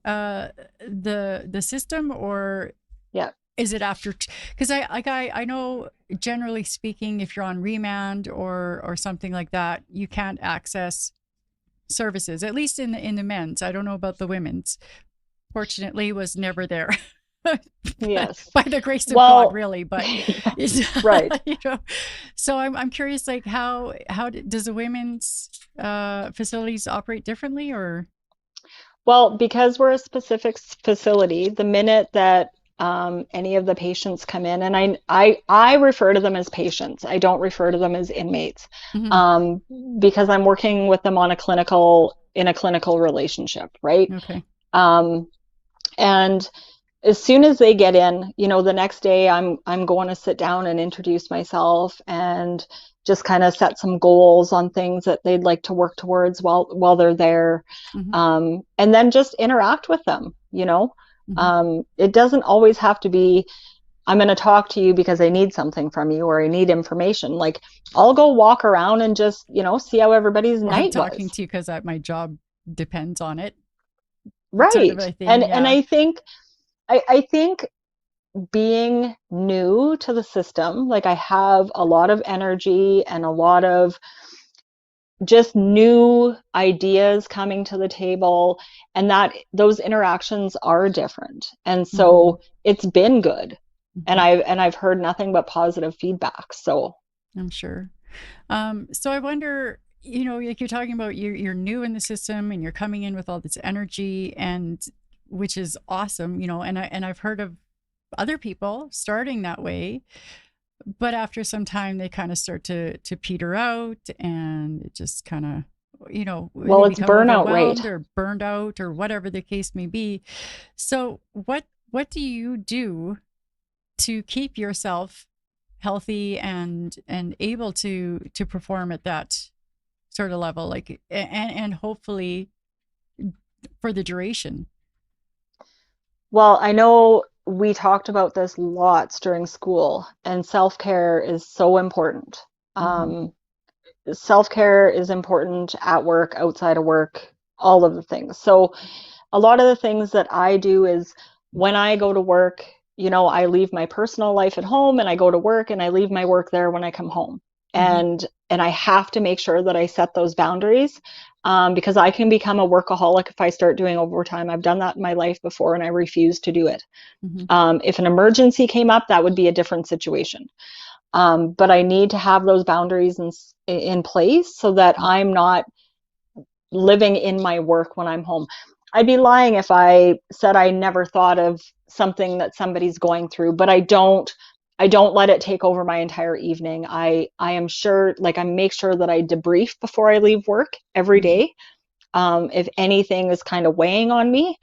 Speaker 2: the system, or
Speaker 3: Yeah.
Speaker 2: is it after? Because I know, generally speaking, if you're on remand or something like that, you can't access services, at least in the men's. I don't know about the women's. Fortunately, was never there.
Speaker 3: Yes.
Speaker 2: By the grace of God, really. But
Speaker 3: right.
Speaker 2: You know, so I'm curious, like how does the women's facilities operate differently, or?
Speaker 3: Well, because we're a specific facility, the minute that any of the patients come in, and I refer to them as patients. I don't refer to them as inmates, because I'm working with them in a clinical relationship, right?
Speaker 2: Okay.
Speaker 3: And as soon as they get in, you know, the next day I'm going to sit down and introduce myself and just kind of set some goals on things that they'd like to work towards while they're there. And then just interact with them, you know. It doesn't always have to be, I'm going to talk to you because I need something from you or I need information. Like, I'll go walk around and just, you know, see how everybody's night was.
Speaker 2: I'm talking to you because my job depends on it.
Speaker 3: Right.
Speaker 2: Sort of a thing,
Speaker 3: and
Speaker 2: yeah.
Speaker 3: and I think being new to the system, like I have a lot of energy and a lot of just new ideas coming to the table, and that those interactions are different. And so it's been good. And I've heard nothing but positive feedback. So
Speaker 2: I'm sure. So I wonder, you know, like you're talking about, you're new in the system and you're coming in with all this energy, and which is awesome, you know, and I've heard of other people starting that way, but after some time they kind of start to peter out, and it just kind of, you know,
Speaker 3: well, it's burnout rate
Speaker 2: or burned out or whatever the case may be. So what do you do to keep yourself healthy and able to perform at that sort of level, like, and hopefully for the duration.
Speaker 3: Well, I know we talked about this lots during school, and self-care is so important. Um, Self-care is important at work, outside of work, all of the things. So a lot of the things that I do is when I go to work, I leave my personal life at home and I go to work and I leave my work there when I come home. And I have to make sure that I set those boundaries, because I can become a workaholic if I start doing overtime. I've done that in my life before and I refuse to do it. If an emergency came up, that would be a different situation. But I need to have those boundaries in place so that I'm not living in my work when I'm home. I'd be lying if I said I never thought of something that somebody's going through, but I don't let it take over my entire evening. I am sure, like, I make sure that I debrief before I leave work every day. If anything is kind of weighing on me.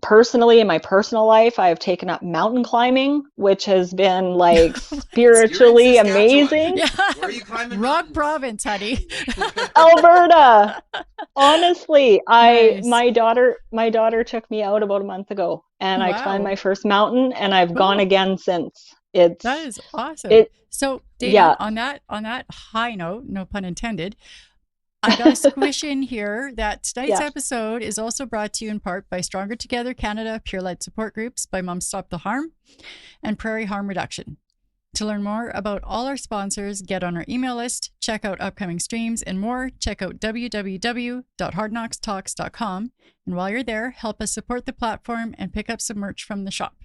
Speaker 3: Personally, in my personal life, I have taken up mountain climbing, which has been like spiritually amazing.
Speaker 2: Yeah.
Speaker 4: Where are you climbing?
Speaker 2: Rock province, honey.
Speaker 3: Alberta. Honestly,
Speaker 2: Nice.
Speaker 3: my daughter took me out about a month ago, and I climbed my first mountain, and I've gone again since.
Speaker 2: That is awesome. So, Daina, on that high note, no pun intended, I got to squish in here that tonight's episode is also brought to you in part by Stronger Together Canada, Pure Lead Support Groups, by Moms Stop the Harm, and Prairie Harm Reduction. To learn more about all our sponsors, get on our email list, check out upcoming streams, and more, check out www.hardknockstalks.com. And while you're there, help us support the platform and pick up some merch from the shop.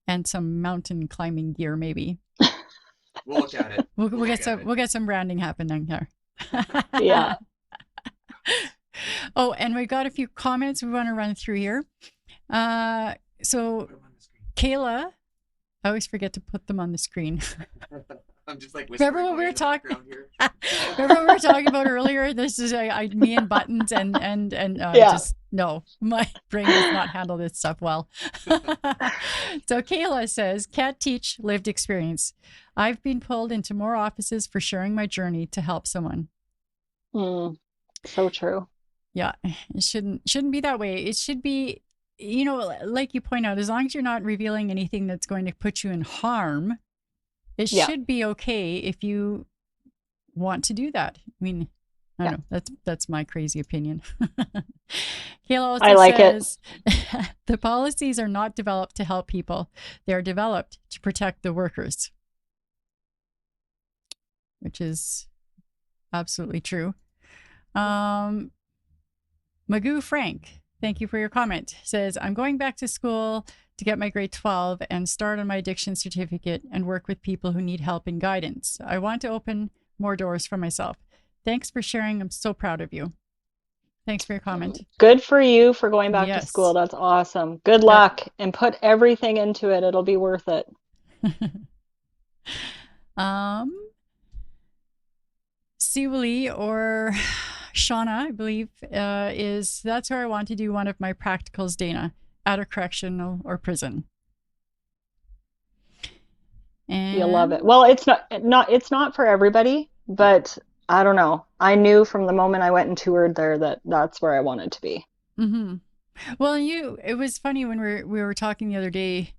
Speaker 2: And some mountain climbing gear, maybe.
Speaker 4: We'll look at it.
Speaker 2: We'll get some branding happening here.
Speaker 3: Yeah.
Speaker 2: Oh, and we've got a few comments we want to run through here. So Kayla, I always forget to put them on the screen.
Speaker 4: I'm just like,
Speaker 2: remember what we were talking about earlier? This is me and buttons and just no, my brain does not handle this stuff well. So Kayla says, can't teach lived experience. I've been pulled into more offices for sharing my journey to help someone.
Speaker 3: So true.
Speaker 2: Yeah, it shouldn't be that way. It should be, like you point out, as long as you're not revealing anything that's going to put you in harm, it should be okay if you want to do that. I mean, I don't know. That's my crazy opinion. Kayla also says, the policies are not developed to help people. They are developed to protect the workers, which is absolutely true. Magoo Frank, thank you for your comment, says, I'm going back to school to get my grade 12 and start on my addiction certificate and work with people who need help and guidance. I want to open more doors for myself. Thanks for sharing. I'm so proud of you. Thanks for your comment.
Speaker 3: Good for you for going back to school. That's awesome. Good luck and put everything into it. It'll be worth it.
Speaker 2: Siwali or Shauna, I believe, that's where I want to do one of my practicals, Daina, at a correctional or prison. And
Speaker 3: you'll love it. Well, it's not for everybody, but I don't know. I knew from the moment I went and toured there that that's where I wanted to be.
Speaker 2: Well, it was funny when we were talking the other day.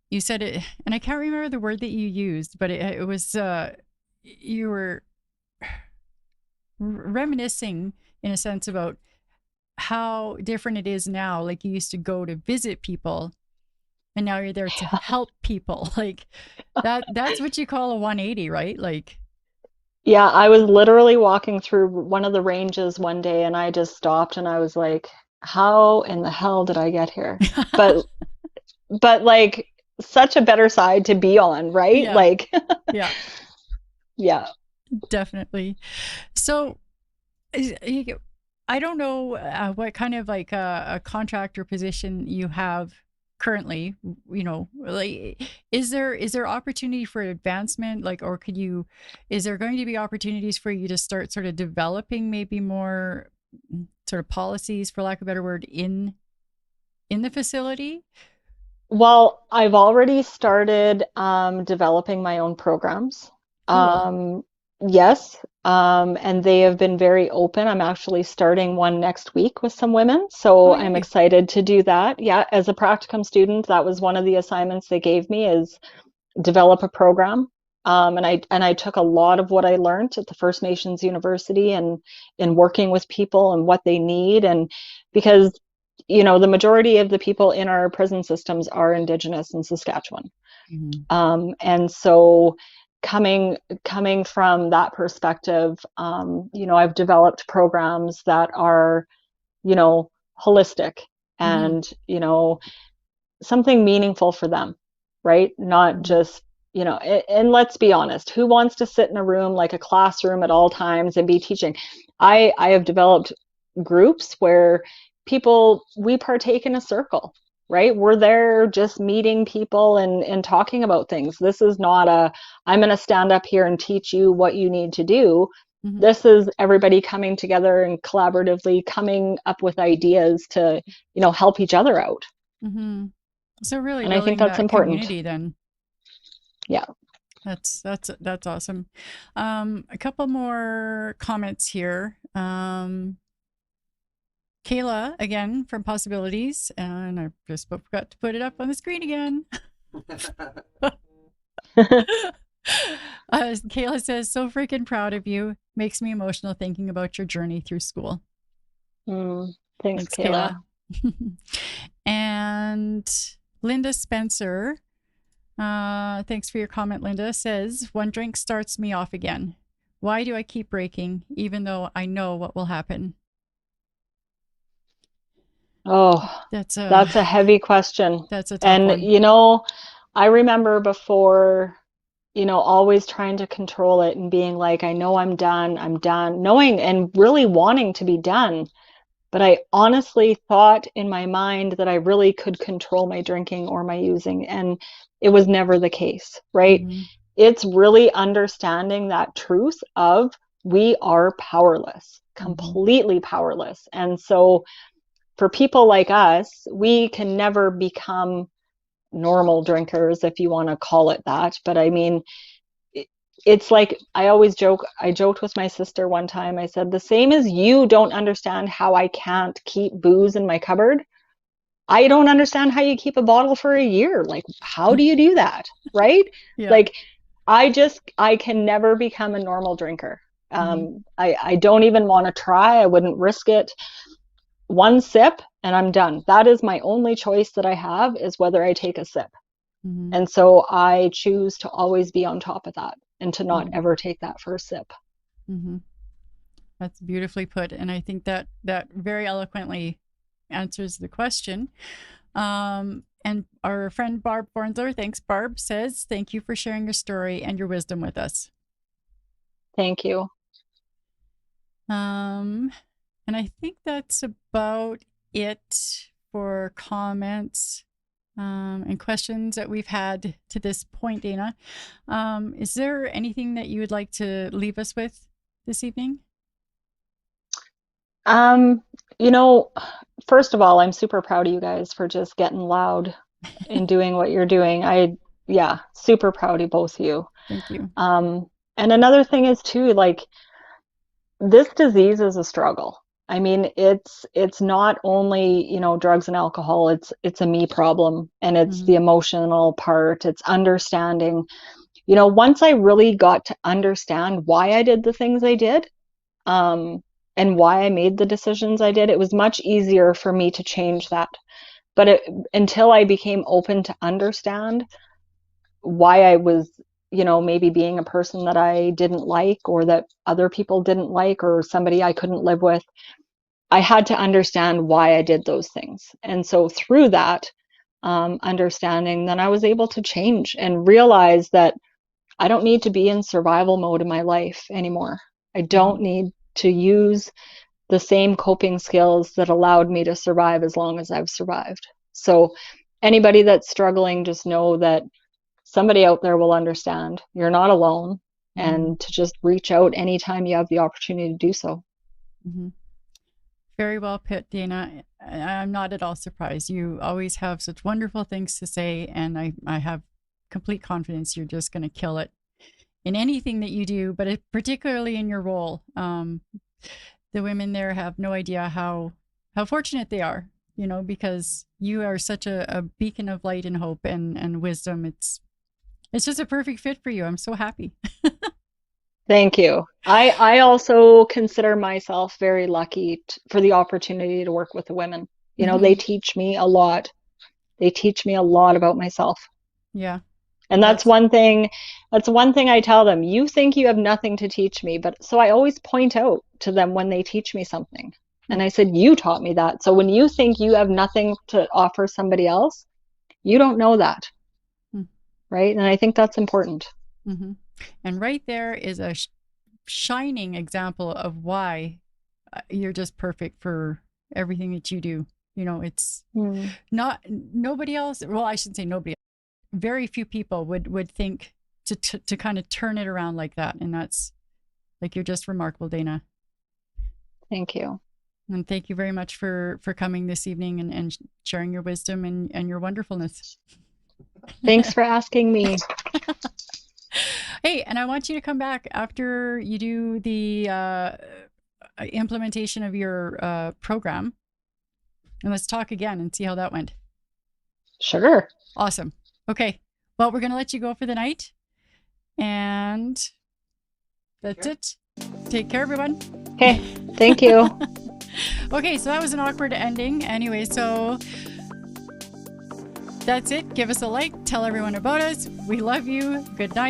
Speaker 2: You said it, and I can't remember the word that you used, but it was you were reminiscing in a sense about how different it is now. Like, you used to go to visit people and now you're there to help people. Like that's what you call a 180, right? Like,
Speaker 3: yeah, I was literally walking through one of the ranges one day and I just stopped and I was like, how in the hell did I get here? But like, such a better side to be on, right?
Speaker 2: Yeah.
Speaker 3: Like,
Speaker 2: yeah, definitely. So I don't know what kind of like a contract or position you have currently, like, is there opportunity for advancement, like, or is there going to be opportunities for you to start sort of developing maybe more sort of policies, for lack of a better word, in the facility?
Speaker 3: Well, I've already started developing my own programs.
Speaker 2: Cool.
Speaker 3: Um, yes, and they have been very open. I'm actually starting one next week with some women,
Speaker 2: Oh,
Speaker 3: so I'm
Speaker 2: yay.
Speaker 3: excited to do that. Yeah, as a practicum student, that was one of the assignments they gave me is develop a program. And I took a lot of what I learned at the First Nations University and in working with people and what they need. And because, the majority of the people in our prison systems are Indigenous in Saskatchewan.
Speaker 2: Mhm.
Speaker 3: And so coming from that perspective, I've developed programs that are, holistic
Speaker 2: Mhm.
Speaker 3: and, something meaningful for them, right? Not
Speaker 2: Mhm.
Speaker 3: just, and let's be honest, who wants to sit in a room like a classroom at all times and be teaching? I have developed groups where we partake in a circle, right? We're there just meeting people and talking about things. This is not I'm going to stand up here and teach you what you need to do.
Speaker 2: Mhm.
Speaker 3: This is everybody coming together and collaboratively coming up with ideas to, help each other out.
Speaker 2: Mhm. So really
Speaker 3: And I think
Speaker 2: building
Speaker 3: that's
Speaker 2: that
Speaker 3: important.
Speaker 2: community then.
Speaker 3: Yeah.
Speaker 2: That's awesome. A couple more comments here. Kayla again from Possibilities, and I just forgot to put it up on the screen again. Kayla says, "So freaking proud of you. Makes me emotional thinking about your journey through school."
Speaker 3: Thanks,
Speaker 2: Thanks, Kayla.
Speaker 3: Kayla.
Speaker 2: And Linda Spencer, thanks for your comment, Linda, says, "One drink starts me off again. Why do I keep breaking, even though I know what will happen?"
Speaker 3: Oh,
Speaker 2: That's a
Speaker 3: that's a heavy question.
Speaker 2: that's a tough
Speaker 3: And,
Speaker 2: one.
Speaker 3: I remember before, always trying to control it and being like, I know I'm done, knowing and really wanting to be done. But I honestly thought in my mind that I really could control my drinking or my using, and it was never the case, right?
Speaker 2: Mm-hmm.
Speaker 3: It's really understanding that truth of we are powerless,
Speaker 2: Mm-hmm.
Speaker 3: completely powerless. And so for people like us, we can never become normal drinkers, if you want to call it that. But I mean, it's like I joked with my sister one time. I said, the same as you don't understand how I can't keep booze in my cupboard, I don't understand how you keep a bottle for a year. Like, how do you do that? Right?
Speaker 2: Yeah.
Speaker 3: Like, I can never become a normal drinker.
Speaker 2: Mm-hmm.
Speaker 3: I don't even want to try. I wouldn't risk it. One sip and I'm done. That is my only choice that I have is whether I take a sip.
Speaker 2: Mm-hmm.
Speaker 3: And so I choose to always be on top of that and to not
Speaker 2: Mm-hmm.
Speaker 3: ever take that first sip.
Speaker 2: Mm-hmm. That's beautifully put, and I think that very eloquently answers the question. And our friend Barb Bornsler, thanks, Barb, says, "Thank you for sharing your story and your wisdom with us."
Speaker 3: Thank you.
Speaker 2: And I think that's about it for comments and questions that we've had to this point, Daina. Is there anything that you would like to leave us with this evening?
Speaker 3: Um, you know, First of all, I'm super proud of you guys for just getting loud and doing what you're doing. Yeah, super proud of both of you.
Speaker 2: Thank you.
Speaker 3: And another thing is too, like this disease is a struggle. I mean, it's not only, drugs and alcohol, it's a me problem and it's
Speaker 2: Mm-hmm.
Speaker 3: the emotional part, it's understanding. Once I really got to understand why I did the things I did, um, and why I made the decisions I did, it was much easier for me to change that. But until I became open to understand why I was, maybe being a person that I didn't like or that other people didn't like or somebody I couldn't live with, I had to understand why I did those things. And so through that understanding, then I was able to change and realize that I don't need to be in survival mode in my life anymore. I
Speaker 2: Mm-hmm.
Speaker 3: don't need to use the same coping skills that allowed me to survive as long as I've survived. So anybody that's struggling, just know that somebody out there will understand. You're not alone,
Speaker 2: Mm-hmm.
Speaker 3: and to just reach out anytime you have the opportunity to do so.
Speaker 2: Mm-hmm. Very well put, Daina. I'm not at all surprised. You always have such wonderful things to say, and I have complete confidence you're just going to kill it in anything that you do, but particularly in your role. The women there have no idea how fortunate they are, you know, because you are such a beacon of light and hope and wisdom. It's just a perfect fit for you. I'm so happy.
Speaker 3: Thank you. I also consider myself very lucky for the opportunity to work with the women. You know, they teach me a lot. They teach me a lot about myself.
Speaker 2: Yeah.
Speaker 3: And that's one thing I tell them. You think you have nothing to teach me, but so I always point out to them when they teach me something. And I said, you taught me that. So when you think you have nothing to offer somebody else, you don't know that. Right? And I think that's important.
Speaker 2: Mm-hmm. And right there is a shining example of why you're just perfect for everything that you do. You know, it's not nobody else. Well, I shouldn't say nobody. Very few people would think to kind of turn it around like that. And that's like, you're just remarkable, Daina.
Speaker 3: Thank you.
Speaker 2: And thank you very much for coming this evening and sharing your wisdom and your wonderfulness.
Speaker 3: Thanks for asking me.
Speaker 2: Hey, and I want you to come back after you do the implementation of your program. And let's talk again and see how that went.
Speaker 3: Sure.
Speaker 2: Awesome. Okay. Well, we're going to let you go for the night. And that's it. Take care, everyone.
Speaker 3: Okay. Thank you.
Speaker 2: Okay. So that was an awkward ending. Anyway, so that's it. Give us a like. Tell everyone about us. We love you. Good night.